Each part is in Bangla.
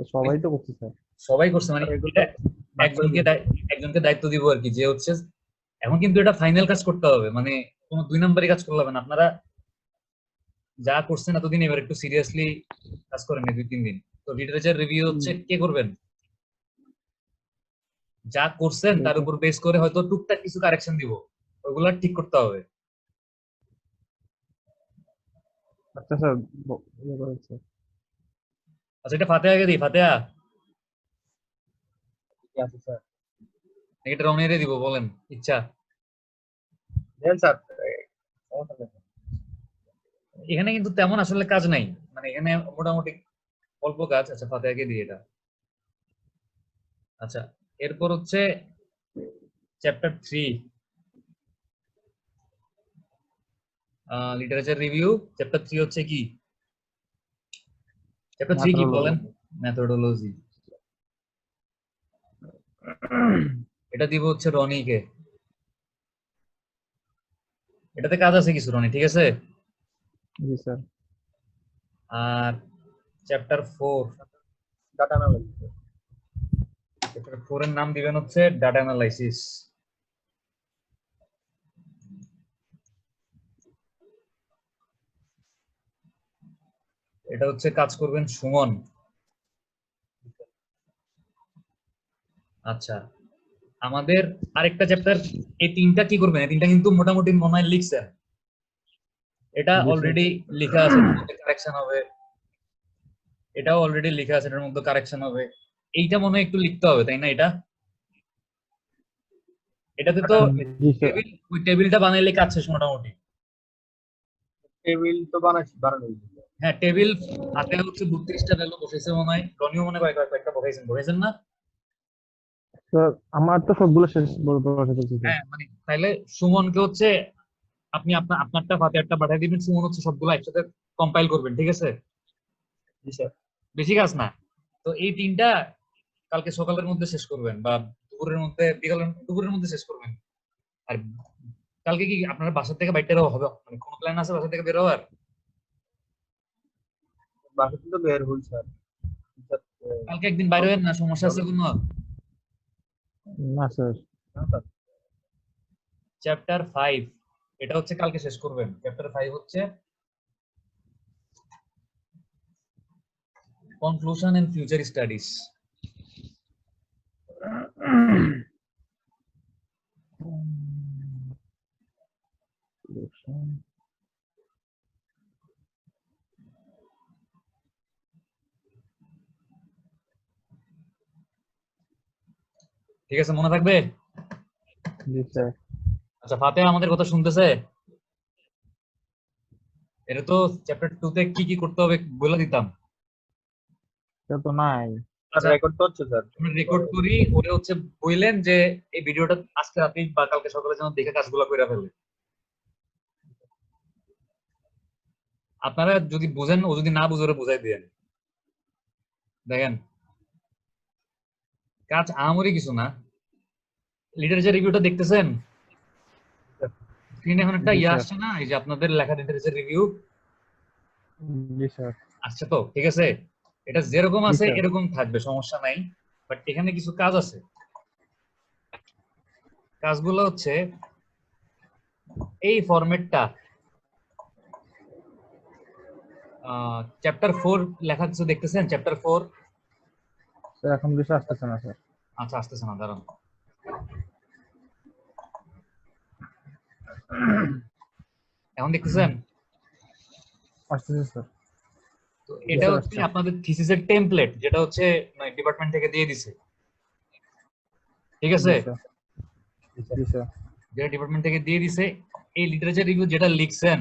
তো সবাই তো করছে স্যার। সবাই করছে মানে এটা একজনকে একজনকে দায়িত্ব দিব আর কি, যে হচ্ছে এখন কিন্তু এটা ফাইনাল কাজ করতে হবে, মানে কোনো 2 নম্বরই কাজ করতে হবে না। আপনারা যা করছেন এতদিন এবার একটু সিরিয়াসলি কাজ করেন এই 2-3 দিন। তো লিটারেচার রিভিউ হচ্ছে কে করবেন? যা করছেন তার উপর বেস করে হয়তো টুকটাক কিছু কারেকশন দিব, ওগুলা ঠিক করতে হবে। আচ্ছা স্যার, ইয়ে করেন স্যার। আচ্ছা, এটা ফাতেহাকে দিই, ফাতেহা আছে স্যার। এটা রনিরে দিব, বলেন ইচ্ছা। দেন স্যার। এখানে কিন্তু তেমন আসলে কাজ নাই, মানে এখানে মোটামুটি অল্প কাজ। আচ্ছা, ফাতেহাকে দিই এটা। আচ্ছা, এরপর হচ্ছে চ্যাপ্টার 3 লিটারেচার রিভিউ। চ্যাপ্টার 3 হচ্ছে কি? চ্যাপ্টার 3 কি বলেন? মেথোডোলজি। এটা দিব হচ্ছে রনিকে। এটাতে কাজ আছে কিছু রনি, ঠিক আছে? জি স্যার। আর চ্যাপ্টার 4, ডাটা অ্যানালাইসিস। চ্যাপ্টার 4 এর নাম দিবেন হচ্ছে ডাটা অ্যানালাইসিস। এটা হচ্ছে কাজ করবেন সুমন। আচ্ছা, আমাদের আরেকটা চ্যাপ্টার, এই 3টা কি করবেন? এই 3টা কিন্তু মোটামুটি মনে হয় লিখছেন, এটা অলরেডি লেখা আছে, এটার মধ্যে কারেকশন হবে। এটাও অলরেডি লেখা আছে, এটার মধ্যে কারেকশন হবে। এইটা মনে হয় একটু লিখতে হবে, তাই না? এটাতে তো টেবিল, ওই টেবিলটা বানাইলে কাজ শেষ মোটামুটি। টেবিল তো বানানো। হ্যাঁ, টেবিল হাতে হচ্ছে 32টা ভ্যালু বসাইছে মনে হয়, রনিও মনে হয় কয়েকটা বসাইছেন না? স্যার আমার তো সবগুলো শেষ বসে ফেলছি স্যার। হ্যাঁ, মানে তাইলে সুমনকে হচ্ছে আপনি আপনারটা ফাতেহারটা পাঠিয়ে দিবেন, সুমন হচ্ছে সবগুলো একসাথে কম্পাইল করবেন, ঠিক আছে? জি স্যার। বেশি কাজ না। তো এই 3টা কালকে সকালের মধ্যে শেষ করবেন, বা দুপুরের মধ্যে, দুপুরের মধ্যে শেষ করবেন। আর কালকে কি আপনার বাসা থেকে বাইরে হবে, মানে কোনো প্ল্যান আছে বাসা থেকে বের হওয়ার? বাসা থেকে বের হই স্যার। কালকে একদিন বাইরে হবেন না, সমস্যা আছে কোনো? না স্যার। চ্যাপ্টার 5 এটা হচ্ছে কালকে শেষ করবেন। চ্যাপ্টার 5 হচ্ছে কনক্লুশন এন্ড ফিউচার স্টাডিজ। ঠিক আছে, মনে থাকবে? জি স্যার। আচ্ছা, ফাতেহা আমাদের কথা শুনতেছে? এটা তো চ্যাপ্টার 2 তে কি কি করতে হবে বলে দিতাম। এটা তো নাই। রেকর্ড তো হচ্ছে স্যার। আমরা রেকর্ড করি, ওরে হচ্ছে বললেন যে এই ভিডিওটা আজকে রাতেই বা কালকে সকালে যেন দেখে কাজগুলো করে ফেলে। আপনারা যদি বুঝেন, ও যদি না বুঝে ওরে বুঝাই দিয়েন। দেখেন, কাজ আহামরি কিছু না। লিটারেচার রিভিউটা দেখতেছেন? স্ক্রিনে এখন একটা জি স্যার। আসছে না, এই যে আপনাদের লেখা লিটারেচার রিভিউ জি স্যার। আসছে তো, ঠিক আছে? এটা যেরকম জি আছে স্যার। এরকম থাকবে, সমস্যা নাই। বাট এখানে কিছু কাজ আছে। কাজগুলো হচ্ছে এই ফরম্যাটটা, চ্যাপ্টার 4 লেখা কিছু দেখতেছেন? চ্যাপ্টার 4। স্যার এখন কিছু আসতেছে না স্যার। আচ্ছা, আসতেছে না, দাঁড়ান। এখন দেখতেছেন? আসতেছে স্যার। তো এটা হচ্ছে আপনাদের থিসিসের টেমপ্লেট, যেটা হচ্ছে ডিপার্টমেন্ট থেকে দিয়ে দিছে, ঠিক আছে? জি স্যার। যেটা ডিপার্টমেন্ট থেকে দিয়ে দিছে, এই লিটারেচার রিভিউ যেটা লিখছেন,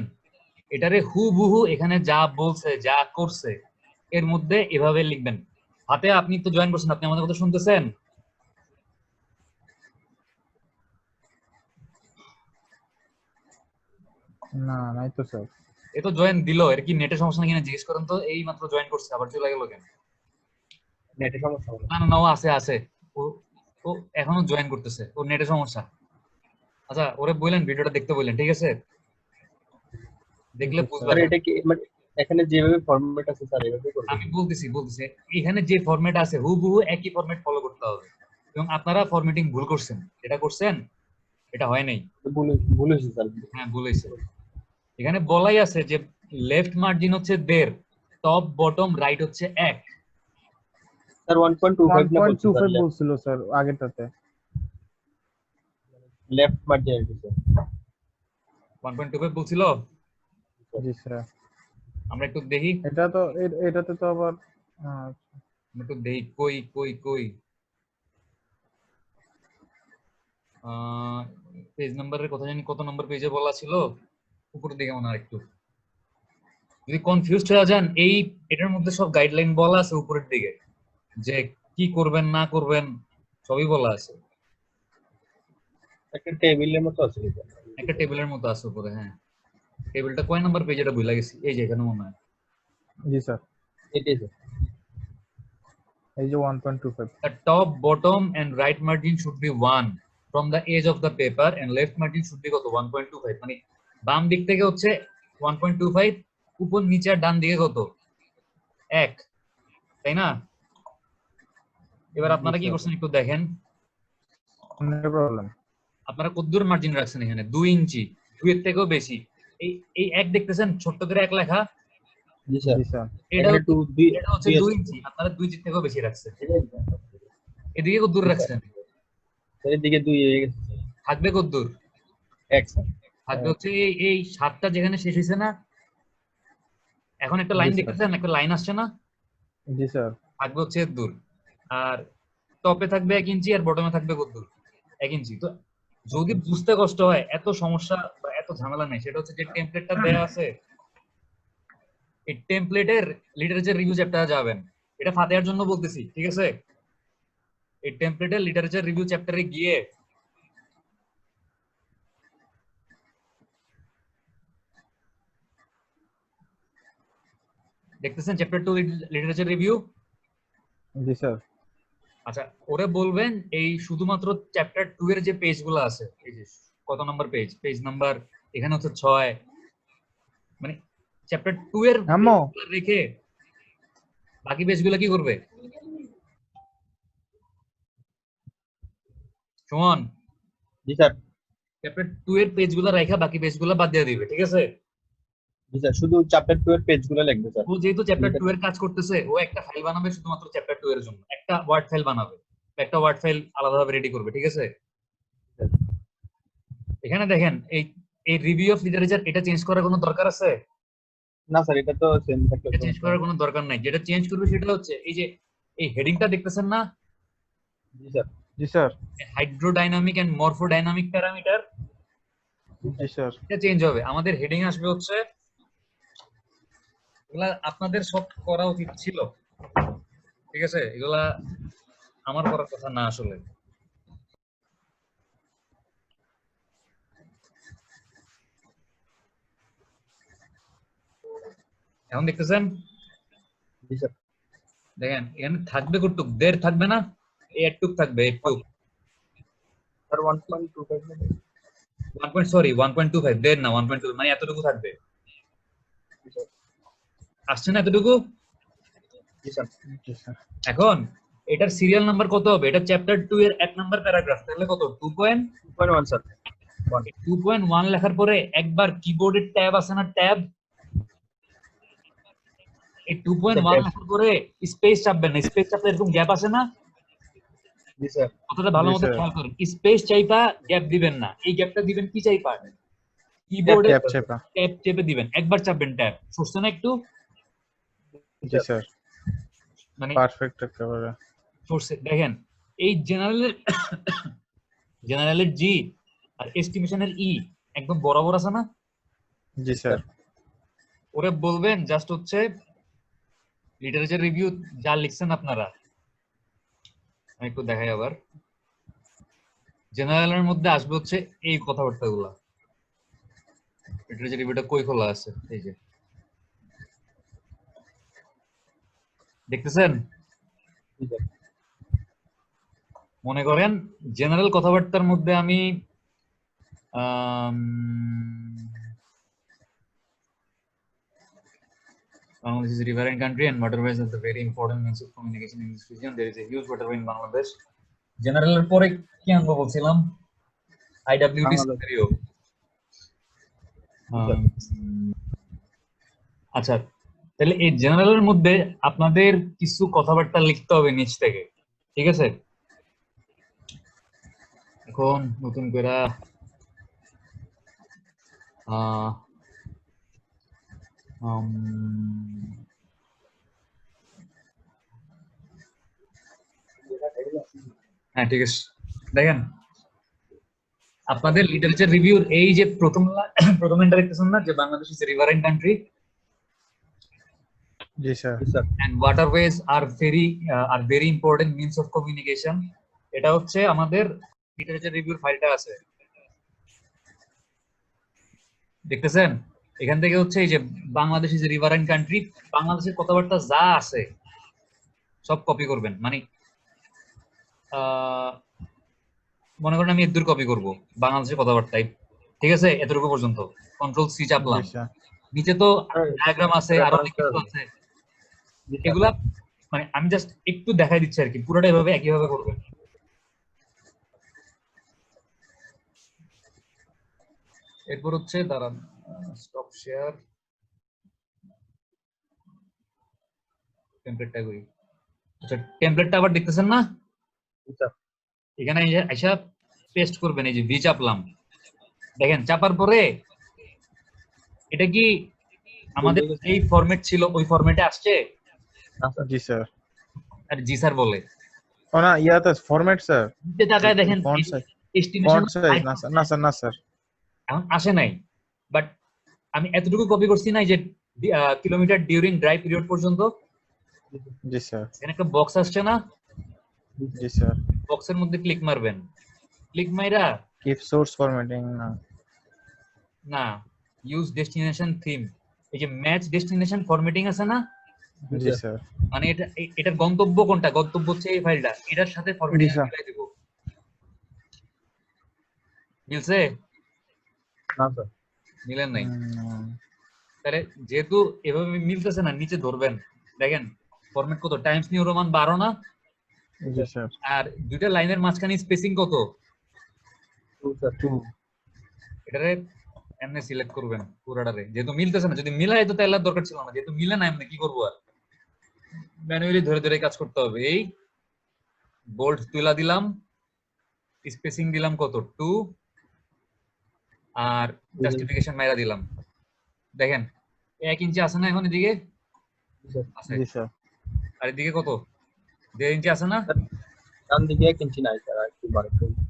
এটারে হুবহু এখানে যা বলছে, যা করছে, এর মধ্যে এভাবে লিখবেন। হাতে আপনি তো জয়েন করছেন, আপনি আমাদের কথা শুনতেছেন? না, নাই তো স্যার। এ তো জয়েন দিল, এর কি নেটের সমস্যা নাকি না জিজ্ঞেস করেন তো। এই মাত্র জয়েন করছে, আবার চলে গেল কেন? নেটের সমস্যা হবে। না না না, ও আছে ও ও এখনো জয়েন করতেছে, ওর নেটের সমস্যা। আচ্ছা, ওরে বললেন ভিডিওটা দেখতে বললেন, ঠিক আছে? দেখলে বুঝবেন। এটা কি মানে এখানে যেভাবে ফরম্যাট আছে স্যার এভাবে করবেন। আমি বলতেছি এখানে যে ফরম্যাট আছে হুবহু একই ফরম্যাট ফলো করতে হবে, এবং আপনারা ফরম্যাটিং ভুল করছেন, এটা করছেন, এটা হয় নাই। ভুল ভুল হয়েছে স্যার। হ্যাঁ ভুল হয়েছে। এখানে বলাই আছে যে লেফট মার্জিন হচ্ছে 1.5, টপ বটম রাইট হচ্ছে 1। স্যার 1.25 না বলছে স্যার 1.25 বলছিল স্যার আগেরটাতে। লেফট মার্জিন আছে স্যার। 1.25 বলছিল। জি স্যার। আমরা একটু দেখি, এটাতে তো আবার আমরা একটু দেখি কই পেজ নাম্বারের কথা জানি, কত নম্বর পেজে বলা ছিল, উপরের দিকে মনে হয় একটু। যদি কনফিউজড হয়ে যান, এটার মধ্যে সব গাইডলাইন বলা আছে উপরের দিকে, যে কি করবেন না করবেন সবই বলা আছে। একটা টেবিলের মতো আছে স্যার। একটা টেবিলের মতো আছে উপরে। হ্যাঁ, টেবিলটা কয় নাম্বার পেজ এটা ভুলে গেছি, এই যে এখানে মনে হয়। জি স্যার, এটাই স্যার। এই যে 1.25। The top, bottom and right margin should be 1 from the edge of the paper and left margin should be কত 1.25, মানে বাম দিক থেকে হচ্ছে 1.25, উপর নিচে আর ডান দিকে কত 1, তাই না? এবার আপনারা কি করছেন একটু দেখেন, প্রবলেম। আপনারা কতদূর মার্জিন রাখছেন এখানে 2 ইঞ্চি, 2 এর থেকেও বেশি। এই 1 দেখতেছেন ছোট্ট করে 1 লেখা, জি স্যার। জি স্যার, এটা এখানে এটা হচ্ছে 2 ইঞ্চি, আপনারা 2 ইঞ্চির থেকেও বেশি রাখছেন। এদিকে কত দূর রাখছেন? স্যার এদিকে 2 হয়ে গেছে স্যার। থাকবে কত দূর? 1 স্যার। থাকবে হচ্ছে এই 7টা যেখানে শেষ হইছে না, এখন একটা লাইন জি স্যার। দেখতেছেন, একটা লাইন আসছে না, জি স্যার, থাকবে হচ্ছে এর দূর। আর টপে থাকবে 1 ইঞ্চি আর বটমে থাকবে কত দূর 1 ইঞ্চি। তো যদি বুঝতে কষ্ট হয়, এত সমস্যা বা এত ঝামেলা নেই, সেটা হচ্ছে যে টেমপ্লেটটা দেয়া আছে, এই টেমপ্লেটের লিটারেচার রিভিউ চ্যাপ্টারে যাবেন। এটা ফাতেহার জন্য বলতেছি, ঠিক আছে? এই টেমপ্লেটের লিটারেচার রিভিউ চ্যাপ্টারে গিয়ে দেখতেছেন চ্যাপ্টার 2 লিটারেচার রিভিউ। জি স্যার, আচ্ছা, ওরে বলবেন এই শুধুমাত্র চ্যাপ্টার 2 এর যে পেজগুলো আছে, এই যে কত নাম্বার পেজ নাম্বার এখানে হচ্ছে 6, মানে চ্যাপ্টার 2 এর আম্মু পেজগুলো রেখে বাকি পেজগুলো কি করবে? সুমন, জি স্যার। চ্যাপ্টার 2 এর পেজগুলো রেখে বাকি পেজগুলো বাদ দিয়ে দিবে, ঠিক আছে? জি স্যার, শুধু চ্যাপ্টার 2 এর পেজগুলো লিখবে স্যার। ও যেহেতু চ্যাপ্টার 2 এর কাজ করতেছে, ও একটা ফাইল বানাবে শুধুমাত্র চ্যাপ্টার 2 এর জন্য, একটা ওয়ার্ড ফাইল বানাবে, একটা ওয়ার্ড ফাইল আলাদাভাবে রেডি করবে, ঠিক আছে? এখানে দেখেন এই এই রিভিউ অফ লিটারেচার, এটা চেঞ্জ করার কোনো দরকার আছে? না স্যার, এটা তো সেম থাকবে। এটা চেঞ্জ করার কোনো দরকার নাই। যেটা চেঞ্জ করবে সেটা হচ্ছে এই যে এই হেডিংটা দেখতেছেন না, জি স্যার। জি sir, hydrodynamic and morphodynamic parameter, জি স্যার, এটা চেঞ্জ হবে। আমাদের হেডিং আসবে হচ্ছে, এগুলা আপনাদের সব করা উচিত ছিল, ঠিক আছে? এগুলা আমার করার কথা না আসলে। এখন দেখতেছেন, জি স্যার। দেখেন এখানে থাকবে কতটুক, দেড় থাকবে না, এই একটুক থাকবে, একটুক। স্যার 1.25 না? 1.25, দেড় না 1.2, মানে এতটুকু থাকবে। জি স্যার। আসছে না এতটুকু? জি স্যার। জি স্যার, এখন এটার সিরিয়াল নাম্বার কত হবে? এটা চ্যাপ্টার 2 এর 1 নাম্বার প্যারাগ্রাফ, তাহলে কত 2.1 স্যার। 2.1 লেখার পরে একবার কিবোর্ডের ট্যাব আছে না, ট্যাব, এই 2.1 লেখার পরে স্পেস চাপবেন না, স্পেস চাপলে এরকম গ্যাপ আসে না, জি স্যার। কথাটা ভালো জি মতো স্যার। খেয়াল করুন। স্পেস চাইপা গ্যাপ দিবেন না, এই গ্যাপটা দিবেন কি চাইপা, কিবোর্ডে ট্যাব চেপা। ট্যাব চেপে দিবেন, একবার চাপবেন, ট্যাব সরছে না একটু, জি স্যার, মানে পারফেক্ট একেবারে। সরছে। দেখেন এই জেনারেলের জি আর এস্টিমেশনের ই একদম বরাবর আছে না? জি স্যার, ওরে বলবেন জাস্ট হচ্ছে লিটারেচার রিভিউ যা লিখছেন আপনারা, আমি একটু দেখাই আবার, জেনারেলের মধ্যে আসবে হচ্ছে এই কথাবার্তাগুলা। লিটারেচার রিভিউটা কই খোলা আছে, এই যে দেখতেছেন? জি স্যার। মনে করেন জেনারেল কথাবার্তার মধ্যে আমি Bangladesh is a riverine country and waterways are the very important means of communication in this region. There is a huge waterway in Bangladesh. General এর পরে কি আনবো বলছিলাম? IWD বাংলাদেশ। scenario. আচ্ছা, তাহলে এই জেনারেলের মধ্যে আপনাদের কিছু কথাবার্তা লিখতে হবে নিচ থেকে, ঠিক আছে? এখন নতুন করে হ্যাঁ ঠিক আছে, দেখেন আপনাদের লিটারেচার রিভিউর এই যে প্রথম ইন্টারেকশন না, যে Bangladesh is a riverine country G sir. জি sir. and waterways are very important means of communication, এটা হচ্ছে আমাদের লিটারেচার রিভিউর ফাইলটা আছে, দেখতেছেন? এখান থেকে হচ্ছে এই যে Bangladesh is a riverine country, বাংলাদেশের কথাবার্তা যা আছে সব কপি করবেন, মানে মনে করেন আমি এদুর কপি করব বাংলাদেশের কথাবার্তায়, ঠিক আছে? এতটুকু পর্যন্ত কন্ট্রোল সি চাপলাম, নিচে তো ডায়াগ্রাম আছে আর অনেক কিছু আছে, এগুলা মানে আমি জাস্ট একটু দেখাই দিচ্ছি আর কি, পুরোটা এভাবে একইভাবে করবেন। এরপর হচ্ছে দাঁড়ান, স্টপ শেয়ার, টেমপ্লেটটা করি। আচ্ছা, টেমপ্লেটটা আবার দেখতেছেন না? জি স্যার। এখানে আইসা পেস্ট করবেন, এই যে ভি চাপলাম, দেখেন চাপার পরে এটা কি আমাদের এই ফরম্যাট ছিল ওই ফরম্যাটে আসছে? জি স্যার। আর জি স্যার বলে ও না, ইয়াতে ফরম্যাট স্যার। নিচে তাকায় দেখেন font size, estimation font size না স্যার, না স্যার, না স্যার, এখন আসে নাই, বাট আমি এতটুকু কপি করছি না যে কিলোমিটার ডিউরিং ড্রাই পিরিয়ড পর্যন্ত। জি স্যার। এখানে একটা বক্স আসছে না, জি স্যার। বক্সের মধ্যে ক্লিক মারবেন, ক্লিক মাইরা কিপ সোর্স ফরম্যাটিং না, না ইউজ ডেস্টিনেশন থিম, এই যে ম্যাচ ডেস্টিনেশন ফরম্যাটিং আছে না, জি স্যার। মানে এটার গন্তব্য কোনটা, গন্তব্য হচ্ছে এই ফাইলটা, এটার সাথে ফরম্যাটিং জি, স্যার। মিলাই দেব, মিলছে? না স্যার। মিলেন নাই? তাহলে যেহেতু এভাবে মিলতেছে না, নিচে ধরবেন, দেখেন ফরম্যাট কত, টাইমস নিউ রোমান 12 না, জি স্যার। আর দুইটা লাইনের মাঝখানে স্পেসিং কত, 2 স্যার। 2। এটারে এমনি সিলেক্ট করবেন পুরোটারে, যেহেতু মিলতেছে না, যদি মিলাই তো তাহলে আর দরকার ছিল না, যেহেতু মিলে না এমনি কি করবো আর, ম্যানুয়ালি ধরে ধরে কাজ করতে হবে। এই বোল্ড তুলা দিলাম, স্পেসিং দিলাম কত 2, আর জাস্টিফিকেশন মাইরা দিলাম, দেখেন 1 ইঞ্চি আছে না এখন এদিকে আছে, জি স্যার। আর এদিকে কত 1.5 ইঞ্চি আছে না, ডান দিকে 1 ইঞ্চি নাই স্যার, একটু বাড়াতে হবে।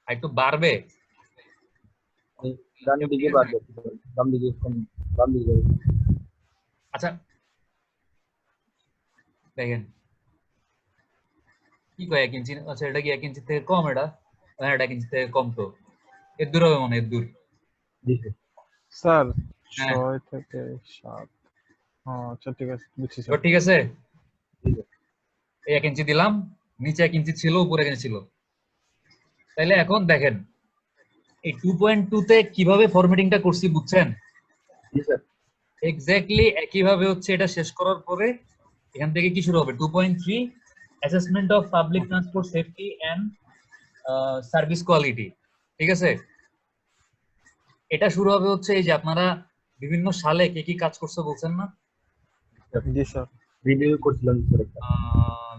আর একটু বাড়বে, ডান দিকে বাড়বে, বাম দিকে কম, বাম দিকে। আচ্ছা দেখেন কি কয় 1 ইঞ্চি, আচ্ছা এটা কি 1 ইঞ্চি থেকে কম, এটা হ্যাঁ এটা 1 ইঞ্চি থেকে কম, তো এর দূর হবে মনে, এর দূর জি স্যার। হ্যাঁ। 6 থেকে 7। আচ্ছা ঠিক আছে, বুঝছি তো স্যার। ঠিক আছে, স্যার। এই 1 ইঞ্চি দিলাম, নিচে 1 ইঞ্চি ছিল, উপরে 1 ইঞ্চি ছিল, তাইলে এখন দেখেন এই 2.2 তে কিভাবে ফরম্যাটিংটা করছি বুঝছেন? জি স্যার। এক্স্যাক্টলি একইভাবে হচ্ছে এটা শেষ করার পরে এখান থেকে কি শুরু হবে, 2.3 assessment of public transport safety and service quality, ঠিক আছে? এটা শুরু হবে হচ্ছে এই যে আপনারা বিভিন্ন সালে কে কি কাজ করছে বলছেন না, জি স্যার। ভিডিও করছিলাম স্যার একটা।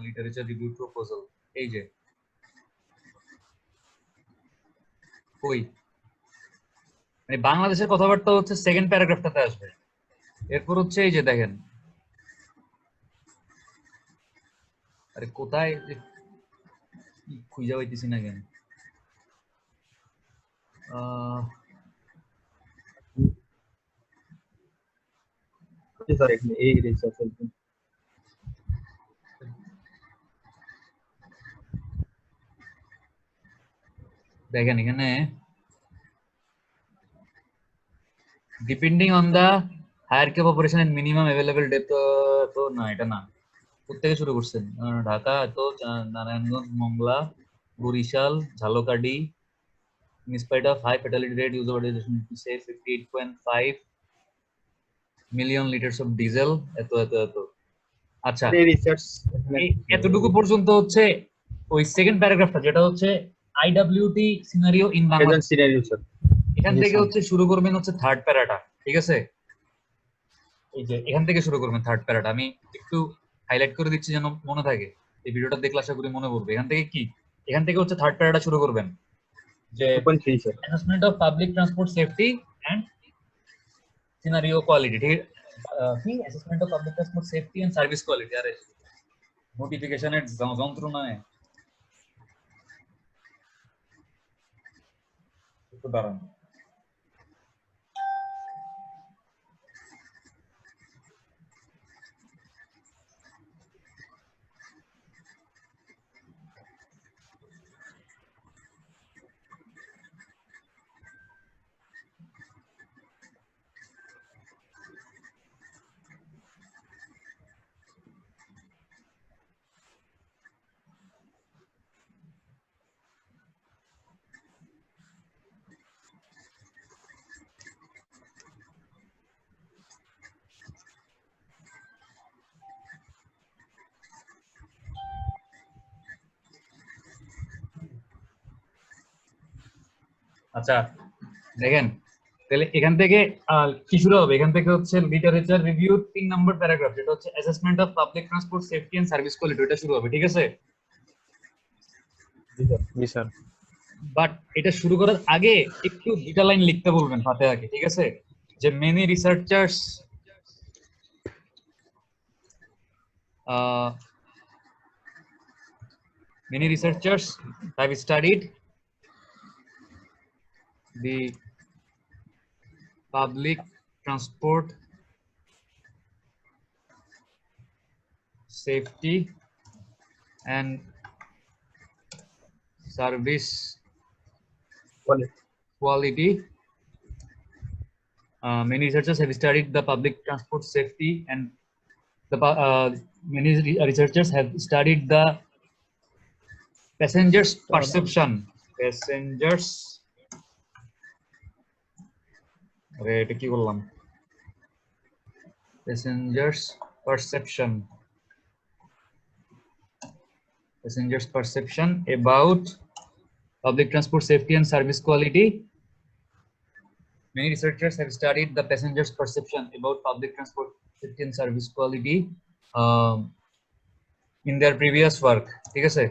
লিটারেচার রিভিউ প্রপোজাল, এই যে কই, মানে বাংলাদেশের কথাবার্তা হচ্ছে সেকেন্ড প্যারাগ্রাফটাতে আসবে, এরপর হচ্ছে এই যে দেখেন, আরে কোথায় যে খুঁজে পাইতেছি না কেন, জি স্যার, এখানে এই রিসার্চ চলছে। দেখেন এখানে depending on the hierarchy of operation and minimum available depth, তো না এটা না, কোথেকে শুরু করছেন? ঢাকা, তো Narayanganj, Mongla, Barishal, Jhalakathi, in spite of high fatality rate, use of organization to save 58.5 million liters of diesel. এত আচ্ছা, এই রিসার্চ এতটুকু পর্যন্ত হচ্ছে ওই সেকেন্ড প্যারাগ্রাফটা, যেটা হচ্ছে IWT scenario in Bangladesh. Present scenario sir. এখান জি, থেকে স্যার। হচ্ছে শুরু করবেন হচ্ছে থার্ড প্যারাটা, ঠিক আছে? এই যে এখান থেকে শুরু করবেন থার্ড প্যারাটা, আমি একটু হাইলাইট করে দিচ্ছি যেন মনে থাকে। এই ভিডিওটা দেখলে আশা করি মনে পড়বে। এখান থেকে হচ্ছে থার্ড প্যারাটা শুরু করবেন, যে 2.3 sir. Assessment of public transport safety and scenario quality, ঠিক কি assessment of public transport safety and service quality. আরে নোটিফিকেশনের যন্ত্রণায় একটু দাঁড়ান। আচ্ছা দেখেন, তাহলে এখান থেকে কি শুরু হবে? এখান থেকে হচ্ছে লিটারেচার রিভিউ 3 নম্বর প্যারাগ্রাফ, যেটা হচ্ছে assessment of public transport safety and service quality, এটা শুরু হবে, ঠিক আছে? জি স্যার। বাট এটা শুরু করার আগে একটু দুটা লাইন লিখতে বলবেন ফাতেহাকে, ঠিক আছে? যে many researchers have studied the public transport safety and service quality. Many researchers have studied the public transport safety and many researchers have studied the passengers perception. Passengers এটা কি বললাম? Passengers perception about public transport safety and service quality. Many researchers have studied the passengers perception about public transport safety and service quality in their previous work, ঠিক আছে?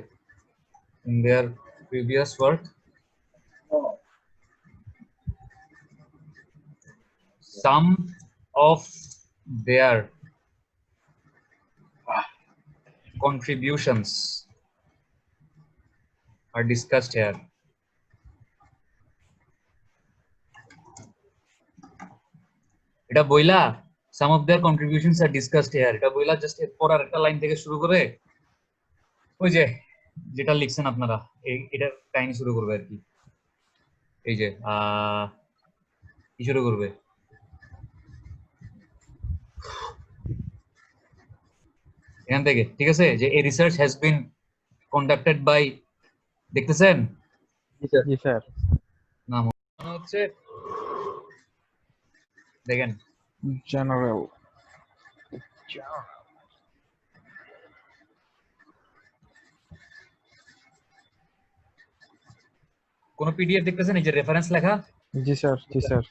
In their previous work, some of their contributions are discussed here. এটা বইলা some of their contributions are discussed here, এটা বইলা জাস্ট এরপর আরেকটা লাইন থেকে শুরু করে ওই যে যেটা লিখছেন আপনারা এটা কাহিনী শুরু করবে আর কি। এই যে কি শুরু করবে? এখান থেকে, ঠিক আছে? যে এই research has been conducted by, দেখতেছেন? জি স্যার। না মনে হচ্ছে, দেখেন জেনারেল। কোন পিডিএফ দেখতেছেন? এই যে রেফারেন্স লেখা। জি স্যার, জি স্যার।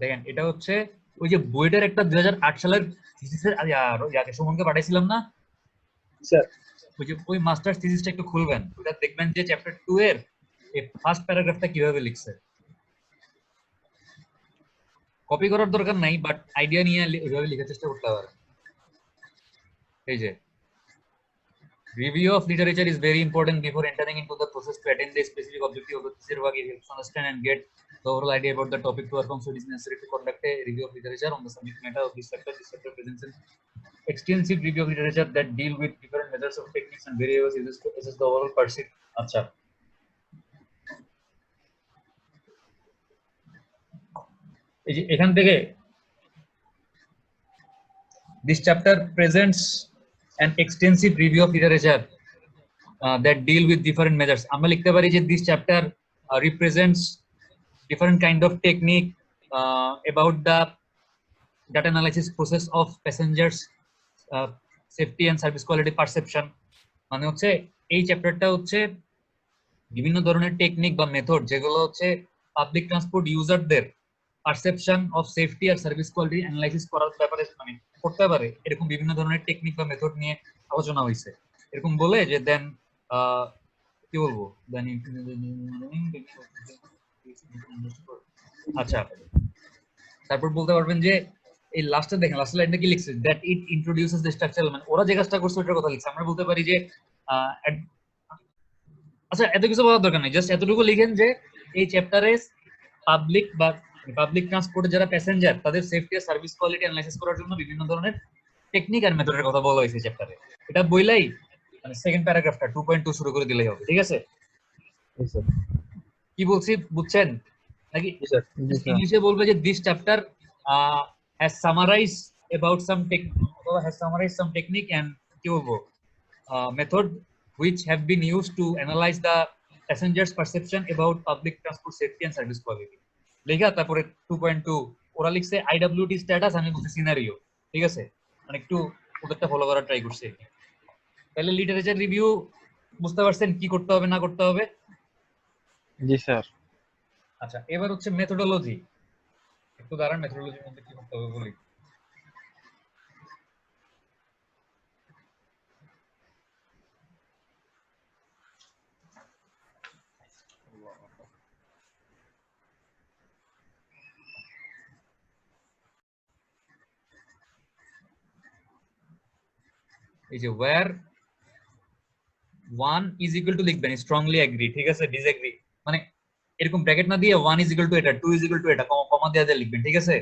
দেখেন এটা হচ্ছে ওই যে বইটার একটা 2008 সালের থিসিসের ইয়াকে সুমনকে পাঠাইছিলাম না স্যার? ওই যে ওই মাস্টার্স থিসিসটা একটু খুলবেন, ওটা দেখবেন যে চ্যাপ্টার 2 এর এই ফার্স্ট প্যারাগ্রাফটা কিভাবে লিখছে। কপি করার দরকার নাই, বাট আইডিয়া নিয়ে ওইভাবে লেখার চেষ্টা করতে হবে। এই যে review of literature is very important before entering into the process to attain the specific objective of the thesis work. It helps understand and get the overall idea about the topic to perform, so it is necessary to conduct a review of literature on the subject matter of this chapter. This chapter presents an extensive review of literature that deal with different methods of techniques and various uses to assess the overall perceived. আচ্ছা, এই যে এখান থেকে this chapter presents an extensive review of literature that deal with different measures. আমরা লিখতে পারি যে this chapter represents different kind of technique about the data analysis process of passengers safety and service quality perception. মানে হচ্ছে এই চ্যাপ্টারটা হচ্ছে বিভিন্ন ধরনের টেকনিক বা মেথড যেগুলো হচ্ছে পাবলিক ট্রান্সপোর্ট ইউজারদের পারসেপশন অফ সেফটি আর সার্ভিস কোয়ালিটি অ্যানালাইসিস করার ব্যাপারে মানে করতে পারে এরকম বিভিন্ন ধরনের টেকনিক বা মেথড নিয়ে আলোচনা হয়েছে। এরকম বলে যে দেন কি বলবো দেন আচ্ছা তারপর বলতে পারবেন যে এই লাস্টে দেখেন লাস্ট লাইনটা কি লিখছে that it introduces the structural মানে ওরা যে কাজটা করছে ওটার কথা লিখছে। আমরা বলতে পারি যে আচ্ছা এত কিছু বলার দরকার নেই, জাস্ট এতটুকু লিখেন যে এই চ্যাপ্টারে পাবলিক বা পাবলিক ট্রান্সপোর্টে যারা প্যাসেঞ্জার তাদের সেফটি আর সার্ভিস কোয়ালিটি অ্যানালাইসিস করার জন্য বিভিন্ন ধরনের টেকনিক আর মেথডের কথা বলা হয়েছে চ্যাপ্টারে। এটা বইলাই মানে সেকেন্ড প্যারাগ্রাফটা 2.2 শুরু করে দিলেই হবে, ঠিক আছে? কি বলছি বুঝছেন নাকি? ইংলিশে বলবে যে this chapter has summarized about some technique and কি বলবো method which have been used to analyze the passengers perception about public transport safety and service quality. লেখা তারপরে 2.2 ওরা লিখছে IWT স্ট্যাটাস, আমি বলছি সিনারিও, ঠিক আছে? মানে একটু ওদেরটা ফলো করার ট্রাই করছি। তাহলে লিটারেচার রিভিউ বুঝতে পারছেন কি করতে হবে না করতে হবে? জি স্যার। আচ্ছা এবার হচ্ছে মেথোডোলজি। একটু দাঁড়ান, মেথোডোলজির মধ্যে কি করতে হবে বলি। এই যে where 1 is equal to লিখবেন strongly agree, ঠিক আছে? disagree মানে এরকম ব্র্যাকেট না দিয়ে 1 is equal to এটা 2 is equal to এটা কমা দিয়ে লিখবেন, ঠিক আছে?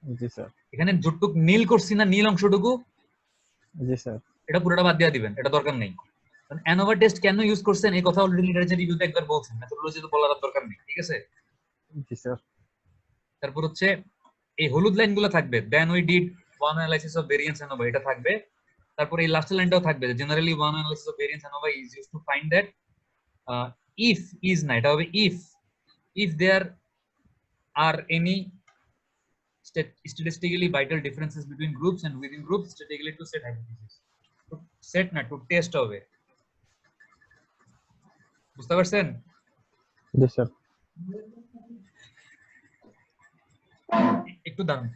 জি স্যার। এখানে যতটুকু নীল করছি না নীল অংশটুকু জি স্যার এটা পুরোটা বাদ দিয়ে দিবেন, এটা দরকার নেই। কারণ অ্যানোভা টেস্ট কেন ইউজ করছেন এই কথা অলরেডি লিটারেচার রিভিউতে একবার বলছেন, মেথোডোলজি তো বলার দরকার নেই, ঠিক আছে? জি স্যার। তারপর হচ্ছে এই হলুদ লাইনগুলো থাকবে, then we did one analysis of variance ANOVA, এটা থাকবে। তারপর এই লাস্ট লাইনটাও থাকবে, generally one analysis of variance ANOVA is used to find that if is না, এটা হবে if there are any statistically vital differences between groups and within groups statistically to set hypothesis, to set না to test হবে, বুঝতে পারছেন? জি স্যার। একটু দাঁড়ান।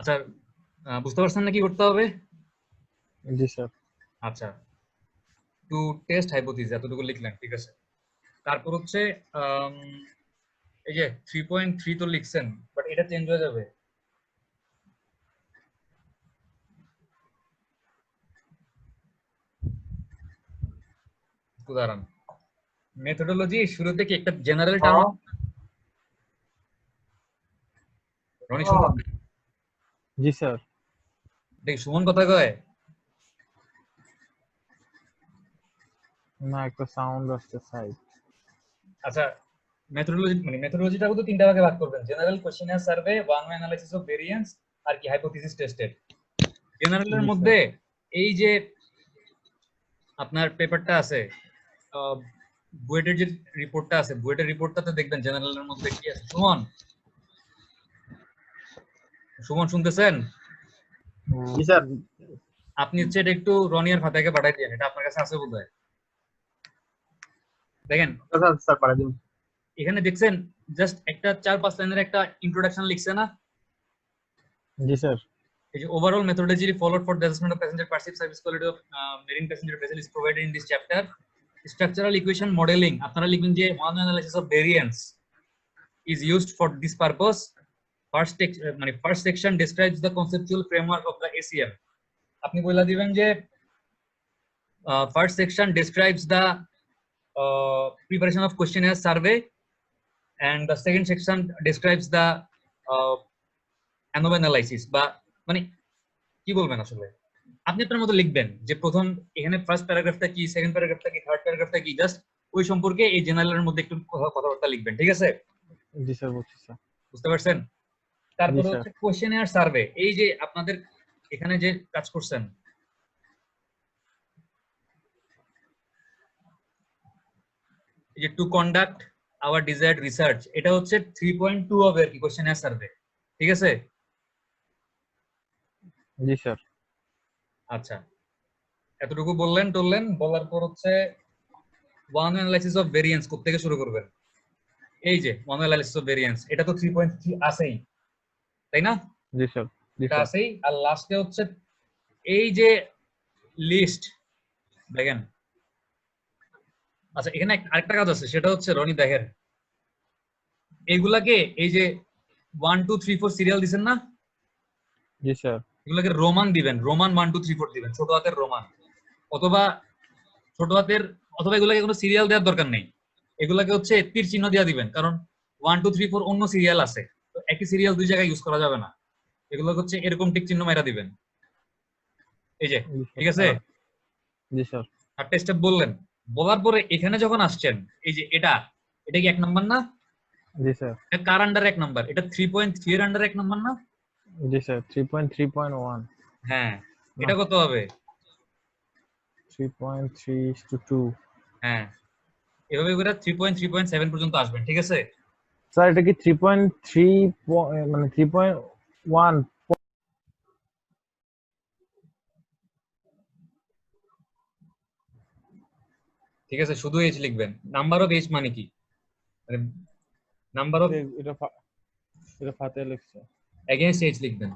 আচ্ছা বুঝতে পারছেন না কি করতে হবে? জি স্যার। আচ্ছা টু টেস্ট হাইপোথিসিস এতটুকু লিখলেন, ঠিক আছে? তারপর হচ্ছে এই যে 3.3 তো লিখছেন, বাট এটা চেঞ্জ হয়ে যাবে। উদাহরণ মেথোডোলজি শুরুতে কি একটা জেনারেল টার্ম রনি সুমন? জি স্যার। দেখ সুমন কথা কয় না, একটা সাউন্ড আসছে সাইড। আচ্ছা মেথোডোলজি মানে মেথোডোলজিটা তো তিনটা ভাগে ভাগ করবেন, general questionnaire survey, one way analysis of variance আর কি হাইপোথিসিস টেস্টেড। জেনারেলের মধ্যে এই যে আপনার পেপারটা আছে বুয়েটের যে রিপোর্টটা আছে, বুয়েটের রিপোর্টটাতে দেখবেন জেনারেলের মধ্যে কি আছে। সুমন শুনতেছেন? জি স্যার। আপনি হচ্ছে এটা একটু রনিয়ার ফাতাকে পাঠাই দিন, এটা আপনার কাছে আছে বোধহয়। দেখেন স্যার পাঠিয়ে দিন। এখানে দেখছেন জাস্ট একটা 4-5 লাইনের একটা ইন্ট্রোডাকশন লিখছে না? জি স্যার। এই যে overall methodology followed for the assessment of passenger perceived service quality of marine passenger vessel is provided in this chapter. Structural equation modeling আপনারা লিখবেন যে one analysis of variance is used for this purpose. First section describes the conceptual framework of the ACM. আপনি বলে দিবেন যে first section describes the preparation of questionnaire survey, and the second section describes the ANOVA analysis বা মানে কি বলবেন আসলে আপনি আপনার মতো লিখবেন যে প্রথম এখানে ফার্স্ট প্যারাগ্রাফটা কি, সেকেন্ড প্যারাগ্রাফটা কি, থার্ড প্যারাগ্রাফটা কি, জাস্ট ওই সম্পর্কে এই জেনারেলের মধ্যে একটু কথাবার্তা লিখবেন, ঠিক আছে? জি স্যার, বুঝছি স্যার। বুঝতে পারছেন? তারপরে স্যার। হচ্ছে কোশ্চেনিয়ার সার্ভে, এই যে আপনাদের এখানে যে কাজ করছেন এই যে to conduct our desired research, এটা হচ্ছে 3.2 হবে আর কি কোশ্চেনিয়ার সার্ভে, ঠিক আছে? জি স্যার। আচ্ছা, এতটুকু বললেন বলার পর হচ্ছে ওয়ান অ্যানালাইসিস অফ ভেরিয়েন্স কোথা থেকে শুরু করবেন? এই যে ওয়ান অ্যানালাইসিস অফ ভেরিয়েন্স, এটা তো 3.3 আছেই, তাই না? জি স্যার। জি এটা স্যার। আছেই। আর লাস্টে হচ্ছে এই যে লিস্ট দেখেন। আচ্ছা, এখানে আরেকটা কাজ আছে, সেটা হচ্ছে রনি দেখেন এইগুলাকে এই যে 1 2 3 4 সিরিয়াল দিবেন না? জি স্যার। এগুলোকে রোমান দিবেন, রোমান 1 2 3 4 দিবেন, ছোট হাতের রোমান, অথবা ছোট হাতের, অথবা এগুলোকে কোনো সিরিয়াল দেওয়ার দরকার নেই, এগুলোকে হচ্ছে তীর চিহ্ন দিয়ে দিবেন, কারণ 1 2 3 4 অন্য সিরিয়াল আছে, তো একই সিরিয়াল দুই জায়গায় ইউজ করা যাবে না, এগুলো হচ্ছে এরকম টিক চিহ্ন মেরা দিবেন, এই যে, ঠিক আছে? জি স্যার। আর টেস্টে বলার পরে এখানে যখন আসছেন এই যে এটা কি এক নাম্বার না? জি স্যার। এটা কার আন্ডারে এক নাম্বার? এটা 3.3 এর আন্ডারে এক নাম্বার না? জি স্যার। 3.3.1। হ্যাঁ, এটা কত হবে? 3.3:2। হ্যাঁ, এভাবে করে 3.3.7 পর্যন্ত আসবেন, ঠিক আছে? স্যার এটা কি 3.3 মানে 3.1? ঠিক আছে, শুধু এজ লিখবেন। নাম্বার অফ এজ মানে কি? মানে নাম্বার অফ এটা ফাতে লিখছে। এগেইনস্ট এজ লিখবেন,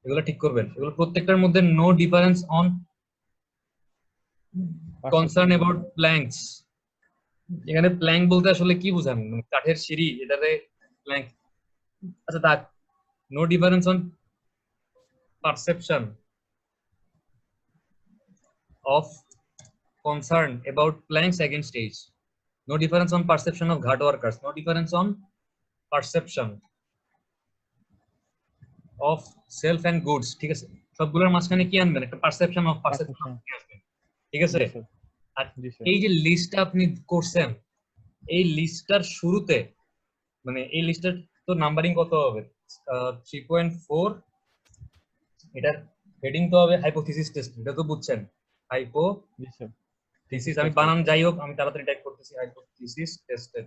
এগুলো ঠিক করবেন। এগুলো প্রত্যেকটার মধ্যে no difference on concern about planks. এখানে প্ল্যাঙ্ক বলতে আসলে কি বুঝান? মানে কাঠের সিঁড়ি, এটাতে প্ল্যাঙ্ক। আচ্ছা, তা no difference on perception of concern about planks against age. No difference on perception of ghat workers. No difference on perception of self and goods. ঠিক আছে, সবগুলোর মাঝখানে কি আনবেন? একটা পারসেপশন অফ পারসেপশন কি আসবে, ঠিক আছে? আর এই যে লিস্টটা আপনি করছেন, এই লিস্টটার শুরুতে মানে এই লিস্টের তো নাম্বারিং কত হবে? 3.4। এটার হেডিং তো হবে হাইপোথিসিস টেস্ট, এটা তো বুঝছেন? হাইপোথিসিস, আমি বানান যাই হোক আমি তাড়াতাড়ি টাইপ করতেছি, হাইপোথিসিস টেস্টেড।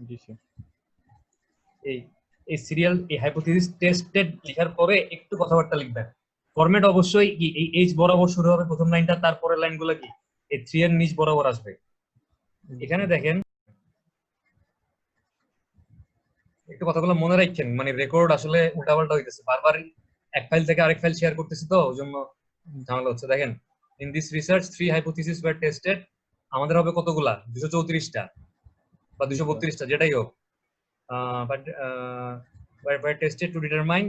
জি স্যার। এই সিরিয়াল, এই হাইপোথিসিস টেস্টেড লেখার পরে একটু কথাবার্তা লিখবেন। ফরম্যাট অবশ্যই কি এই এইচ বরাবর শুরু হবে প্রথম লাইনটা, তারপরে লাইনগুলো কি এই 3 এর নিচ বরাবর আসবে। এখানে দেখেন একটু কথাগুলো মনে রাখছেন, মানে রেকর্ড আসলে উল্টাপাল্টা হইতেছে, বারবার এক ফাইল থেকে আরেক ফাইল শেয়ার করতেছি, তো ওই জন্য ঝামেলা হচ্ছে। দেখেন, in this research 3 hypothesis were tested, আমাদের হবে কতগুলা? 234টা বা 232টা, যেটাই হোক, but were tested to determine,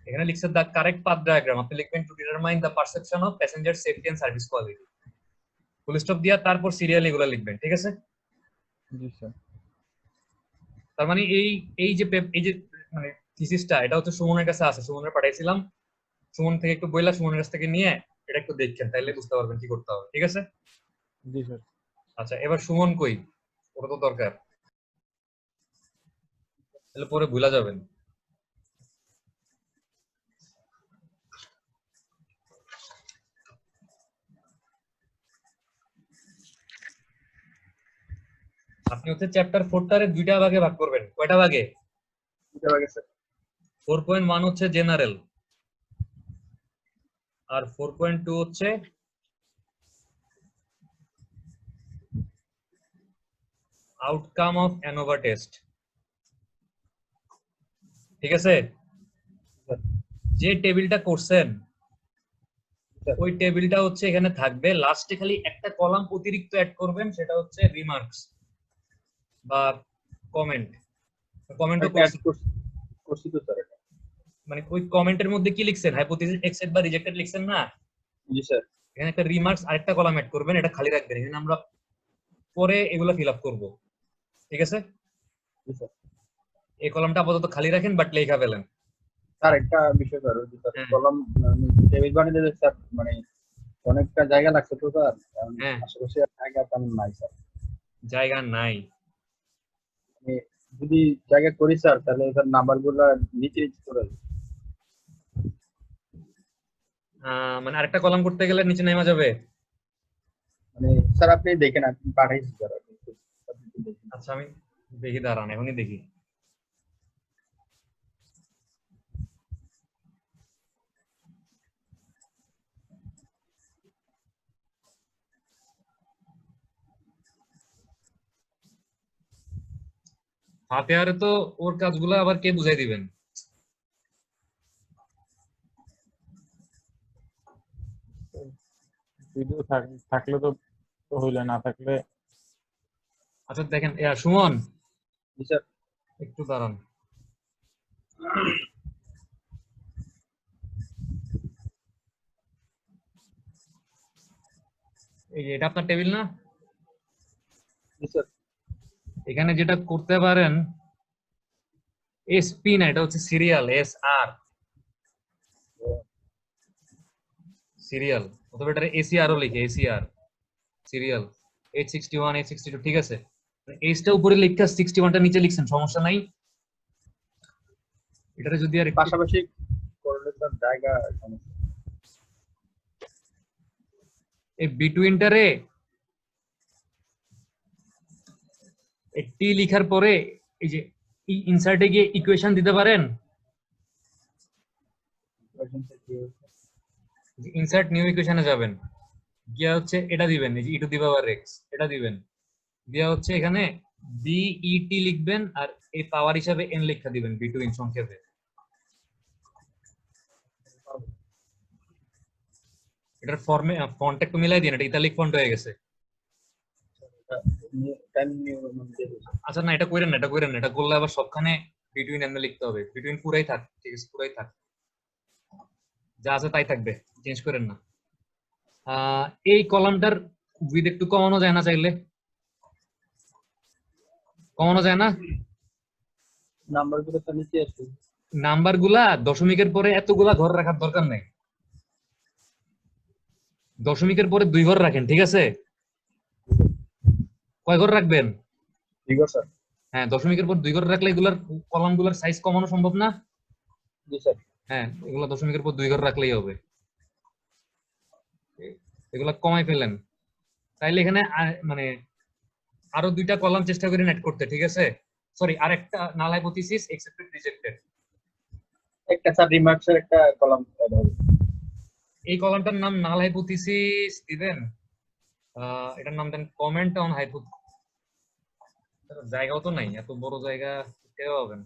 এখানে লিখছে the correct path diagram, আপনি লিখবেন to determine the perception of passenger safety and service quality, full stop দিয়া তারপর সিরিয়াল এগুলো লিখবেন, ঠিক আছে? জি স্যার। তার মানে এই যে মানে থিসিসটা, এটা হচ্ছে সুমনের কাছে আছে, সুমনের পাঠাইছিলাম, সুমন থেকে একটু বইলা সুমনের কাছ থেকে নিয়ে এটা একটু দেখেন, তাইলে বুঝতে পারবেন কি করতে হবে, ঠিক আছে? জি স্যার। আচ্ছা, এবার সুমন কই? ওটা তো দরকার, তাহলে পরে ভুলা যাবেন। আপনি হচ্ছে চ্যাপ্টার 4টারে দুইটা ভাগে ভাগ করবেন। কয়টা ভাগে? 2টা ভাগে স্যার। 4.1 হচ্ছে জেনারেল, আর 4.2 হচ্ছে আউটকাম অফ অ্যানোভা টেস্ট, ঠিক আছে? যে টেবিলটা করছেন ওই টেবিলটা হচ্ছে এখানে থাকবে, লাস্টে খালি একটা কলাম অতিরিক্ত অ্যাড করবেন, সেটা হচ্ছে রিমার্কস বা কমেন্ট। কমেন্টও করছি তো স্যার এটা। মানে ওই কমেন্টের মধ্যে কি লিখছেন? হাইপোথিসিস অ্যাকসেপ্ট বা রিজেক্টেড লিখছেন না? জি স্যার। এখানে একটা রিমার্কস আরেকটা কলাম অ্যাড করবেন, এটা খালি রাখবেন। এখানে আমরা পরে এগুলো ফিল আপ করবো, ঠিক আছে? জি স্যার। এই কলামটা আপাতত খালি রাখেন, বাট লেখা ফেলেন। স্যার একটা বিষয় স্যার, ওই যে স্যার হ্যাঁ। কলম টেবিল বানিয়ে দিলে স্যার মানে অনেকটা জায়গা লাগছে তো স্যার, কারণ হ্যাঁ। আশেপাশে জায়গা তেমন নাই স্যার। জায়গা নাই। মানে যদি জায়গা করি স্যার, তাহলে স্যার নাম্বার গুলা নিচে নিচে চলে যাবে। মানে আরেকটা কলাম করতে গেলে নিচে নেমে যাবে। মানে স্যার আপনি দেখেন, আপনি পাঠাইছি স্যার, আপনি একটু দেখেন। আচ্ছা আমি দেখি, দাঁড়ান এখনই দেখি। ফাতেহারে তো ওর কাজগুলো আবার কে বুঝাই দিবেন? ভিডিও থাকলে তো তো হইলে, না থাকলে আচ্ছা দেখেন, সুমন জি স্যার। একটু দাঁড়ান। এই যে এটা আপনার টেবিল না? জি স্যার। এখানে যেটা করতে পারেন, এসপি না, এটা হচ্ছে সিরিয়াল, SR সিরিয়াল, অথবা এটা ACRও লিখে, ACR সিরিয়াল, 861 862, ঠিক আছে? এইচটা উপরে লিখা 61টা নিচে লিখছেন, সমস্যা নাই। এটারে যদি আর একটু পাশাপাশি করলে স্যার জায়গা সমস্যা। এই বিটুইনটারে টি লিখার পরে এই যে ইনসার্টে গিয়ে ইকুয়েশন দিতে পারেন। ইনসার্ট নিউ ইকুয়েশনে যাবেন, গিয়া হচ্ছে এটা দিবেন, এই যে e to the power x, এটা দিবেন, দিয়া হচ্ছে এখানে বিইটি লিখবেন, আর এই পাওয়ার হিসাবে n লেখা দিবেন বিটুইন সংক্ষেপে। এটার ফন্ট একটু মিলাই দিন, এটা ইতালিক ফন্ট হয়ে গেছে। আচ্ছা না, এটা কইরেন না, এটা কইরেন না, এটা করলে আবার সবখানে বিটুইন এমনি লিখতে হবে। বিটুইন পুরাই থাক, ঠিক আছে, পুরাই থাক, যা আছে তাই থাকবে, চেঞ্জ করেন না। এই কলামটার উইথ একটু কমানো যায় না? চাইলে কমানো যায় না? নাম্বার গুলো তো নিচে আসবে। নাম্বার গুলা দশমিকের পরে এতগুলা ঘর রাখার দরকার নেই, দশমিকের পরে 2 ঘর রাখেন, ঠিক আছে? কয় ঘর রাখবেন? ঠিক আছে স্যার। হ্যাঁ, দশমিকের পর 2 ঘর রাখলে এগুলার কলাম গুলার সাইজ কমানো সম্ভব না? জি স্যার। হ্যাঁ, এগুলা দশমিকের পর 2 ঘর রাখলেই হবে। এগুলা কমাই ফেলেন, তাইলে এখানে মানে আরো 2টা কলাম চেষ্টা করেন অ্যাড করতে, ঠিক আছে? সরি, আরেকটা নাল হাইপোথিসিস, এক্সেপ্টেড রিজেক্টেড। একটা স্যার রিমার্কসের একটা কলাম অ্যাড হবে। এই কলামটার নাম নাল হাইপোথিসিস দিবেন, এটার নাম দেন কমেন্ট অন হাইপোথিসিস। জায়গাও তো নাই, এত বড় জায়গা কেউ পাবেন।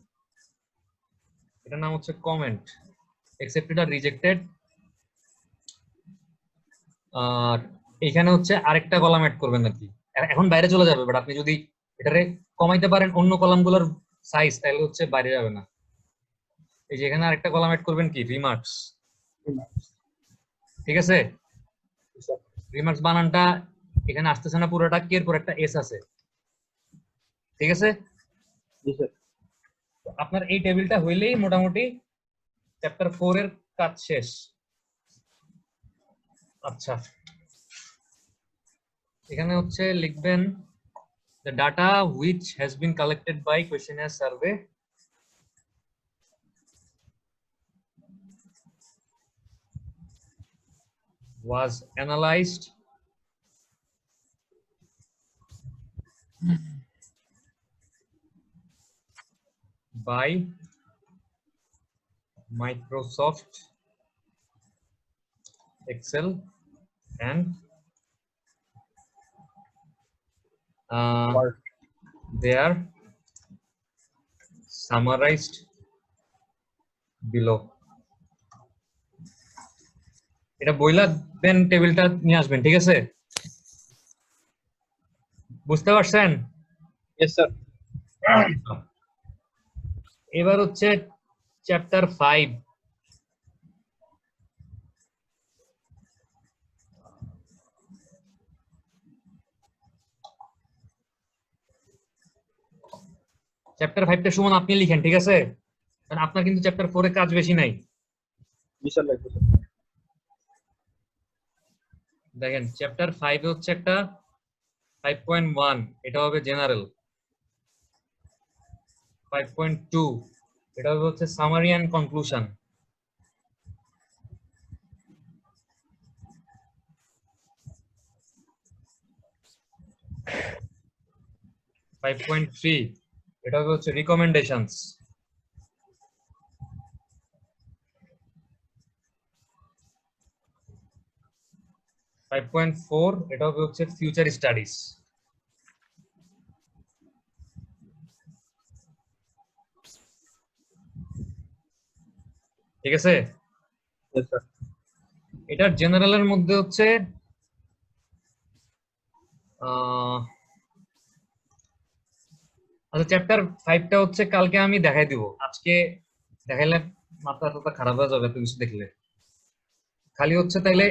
এটার নাম হচ্ছে কমেন্ট, অ্যাকসেপ্টেড আর রিজেক্টেড। আর এখানে হচ্ছে আরেকটা কলাম অ্যাড করবেন নাকি, এখন বাইরে চলে যাবে, বাট আপনি যদি এটারে কমাইতে পারেন অন্য কলামগুলোর সাইজ, তাহলে হচ্ছে বাইরে যাবে না। এই যে এখানে আরেকটা কলাম অ্যাড করবেন কি, রিমার্কস, ঠিক আছে? জি স্যার। রিমার্কস বানানটা এখানে আসতেছে না পুরোটা, কি এরপর একটা এস আছে, ঠিক আছে? জি স্যার। আপনার এই টেবিলটা হইলেই মোটামুটি চ্যাপ্টার 4 এর কাজ শেষ। আচ্ছা, এখানে হচ্ছে লিখবেন the data which has been collected by questionnaire survey was analyzed by Microsoft Excel and Word. they are summarized below. এটা বইলা দেন, টেবিলটা নিয়ে আসবেন, ঠিক আছে? বুঝতে পারছেন? Yes sir. এবার হচ্ছে চ্যাপ্টার 5। চ্যাপ্টার 5টা সুমন আপনি লিখেন, ঠিক আছে? কারণ আপনার কিন্তু চ্যাপ্টার 4 এ কাজ বেশি নাই। বিশাল লাগবে স্যার। দেখেন চ্যাপ্টার 5 এ হচ্ছে একটা 5.1 এটা হবে জেনারেল, 5.2 এটা হবে হচ্ছে সামারি এন্ড কনক্লুশন, 5.3 এটা হবে হচ্ছে রিকমেন্ডেশনস, 5.4 এটা হবে হচ্ছে ফিউচার স্টাডিজ, ঠিক আছে? Yes, sir. এটার জেনারেলের মধ্যে হচ্ছে আচ্ছা চ্যাপ্টার 5টা হচ্ছে কালকে আমি দেখাই দিব, আজকে দেখাইলে মাথা টাথা খারাপ হয়ে যাবে এত কিছু দেখলে। খালি হচ্ছে তাইলে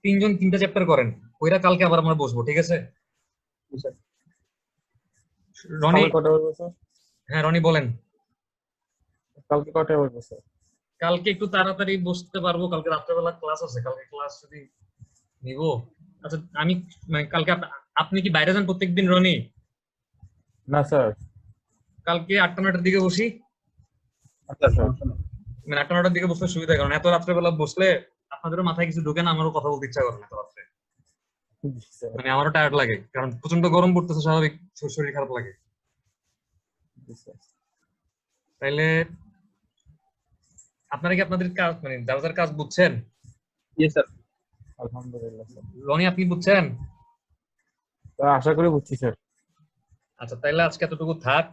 তিনজন তিনটা চ্যাপ্টার করেন, ওইটা কালকে আবার আমরা বসবো, ঠিক আছে? Yes, sir. রনি, কালকে কটা বলবো স্যার? হ্যাঁ রনি বলেন। কালকে কটা বলবো স্যার? কালকে একটু তাড়াতাড়ি বসতে পারবো, কালকে রাত্রেবেলা ক্লাস আছে, কালকে ক্লাস যদি নিব। আচ্ছা আমি মানে কালকে আপনি কি বাইরে যান প্রত্যেকদিন রনি? না স্যার। কালকে 8টা-9টার দিকে বসি, আচ্ছা সমস্যা নেই। মানে 8টা-9টার দিকে বসলে সুবিধা, কারণ এত রাত্রেবেলা বসলে আপনাদেরও মাথায় কিছু ঢোকে না, আমারও কথা বলতে ইচ্ছা করে না এত রাত্রে, জি স্যার। মানে আমারও টায়ার্ড লাগে, কারণ প্রচন্ড গরম পড়তেছে, স্বাভাবিক শরীর খারাপ লাগে। জি স্যার। তাইলে আপনারা কি আপনাদের কাজ মানে যার কাজ বুঝছেন? Yes, sir. আলহামদুলিল্লাহ স্যার। রনি আপনি বুঝছেন? তো আশা করি বুঝছি স্যার। আচ্ছা তাইলে আজকে এতটুকু থাক,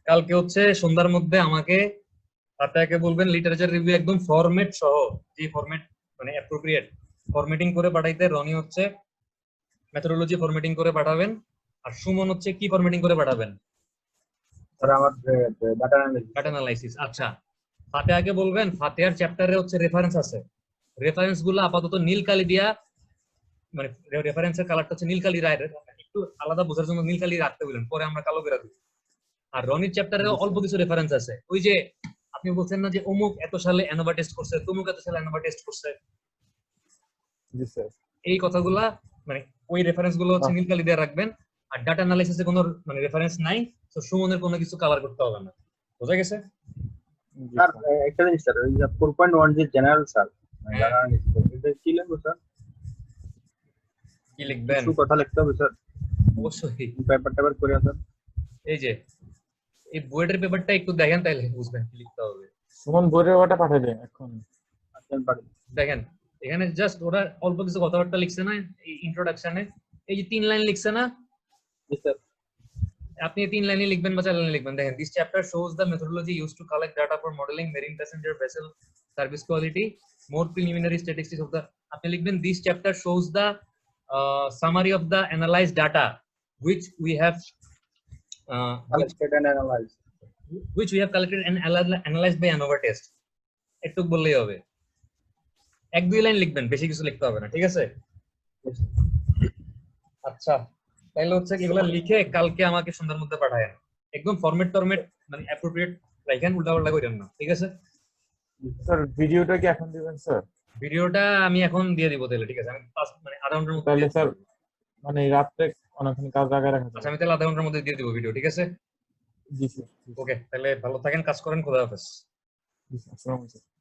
কালকে হচ্ছে সন্ধ্যার মধ্যে আমাকে আপনাকে বলবেন লিটারেচার রিভিউ একদম ফরম্যাট সহ, যে ফরম্যাট মানে অ্যাপ্রোপ্রিয়েট ফরম্যাটিং করে পাঠাইতে। রনি হচ্ছে মেথোডোলজি ফরম্যাটিং করে পাঠাবেন, আর সুমন হচ্ছে কি ফরম্যাটিং করে পাঠাবেন? Sir, আমার data analysis. Data analysis. আচ্ছা ফাতেহাকে বলবেন ফাতেহার চ্যাপ্টারে হচ্ছে রেফারেন্স আছে, রেফারেন্স গুলো আপাতত নীল কালি দিয়া, মানে রেফারেন্সের কালারটা হচ্ছে নীল কালি, একটু আলাদা বোঝার জন্য নীল কালি রাখতে বললেন, পরে আমরা কালো করে দিব। আর রনির চ্যাপ্টারে অল্প কিছু রেফারেন্স আছে, ওই যে আপনি বলছেন না যে অমুক এত সালে অ্যানোভা টেস্ট করছে, তমুক এত সালে অ্যানোভা টেস্ট করছে, জি স্যার। এই কথাগুলা মানে ওই রেফারেন্স গুলো হচ্ছে নীল কালি দিয়ে রাখবেন। আর ডাটা অ্যানালাইসিসে কোনো মানে রেফারেন্স নাই, তো সুমনের কোনো কিছু কালার করতে হবে না, বোঝা গেছে? জি Sir, স্যার। একটা জিনিস স্যার, ওই যে 4.1 যে জেনারেল স্যার, হ্যাঁ। data analysis, এটা কি লিখবো স্যার? কি লিখবেন? কিছু কথা লিখতে হবে স্যার, অবশ্যই পেপার টেপার করে স্যার। এই যে এই বইয়ের পেপারটা একটু দেখেন, তাইলে বুঝবেন কি লিখতে হবে। সুমন বইয়ের ওটা পাঠিয়ে দেন এখন। আচ্ছা পারি। দেখেন এখানে জাস্ট ওরা অল্প কিছু কথাবার্তা লিখছে না এই ইন্ট্রোডাকশনে, এই যে 3 লাইন লিখছে না, Yes, sir. আপনি 3 লাইনে লিখবেন বা 4 লাইনে লিখবেন। দেখেন this chapter shows the methodology used to collect data for modelling marine passenger vessel service quality, more preliminary statistics of the, আপনি লিখবেন this chapter shows the summary of the analysed data which we have Collected and analyzed. which we have collected and analyzed by ANOVA test, একটু বললেই হবে। 1-2 লাইন লিখবেন, বেশি কিছু লিখতে হবে না, ঠিক আছে? Yes, sir. আচ্ছা তাইলে হচ্ছে এগুলো লিখে কালকে আমাকে সন্ধ্যার মধ্যে পাঠায়েন, একদম ফরম্যাট মানে অ্যাপ্রোপ্রিয়েট রাখেন, উল্টাপাল্টা করেন না, ঠিক আছে? স্যার ভিডিওটা কি এখন দিবেন স্যার? ভিডিওটা আমি এখন দিয়ে দিব তাহলে, ঠিক আছে? আমি মানে আধা ঘন্টার মধ্যে তাহলে দিয়ে স্যার দিব। মানে রাত্রে অনেকক্ষণ কাজ আগে রাখা আচ্ছা যায়। আমি তাহলে আধা ঘন্টার মধ্যে দিয়ে দিব ভিডিও, ঠিক আছে? জি স্যার। ওকে তাহলে ভালো থাকেন, কাজ করেন, খোদা হাফেজ। জি স্যার। আসসালামু আলাইকুম।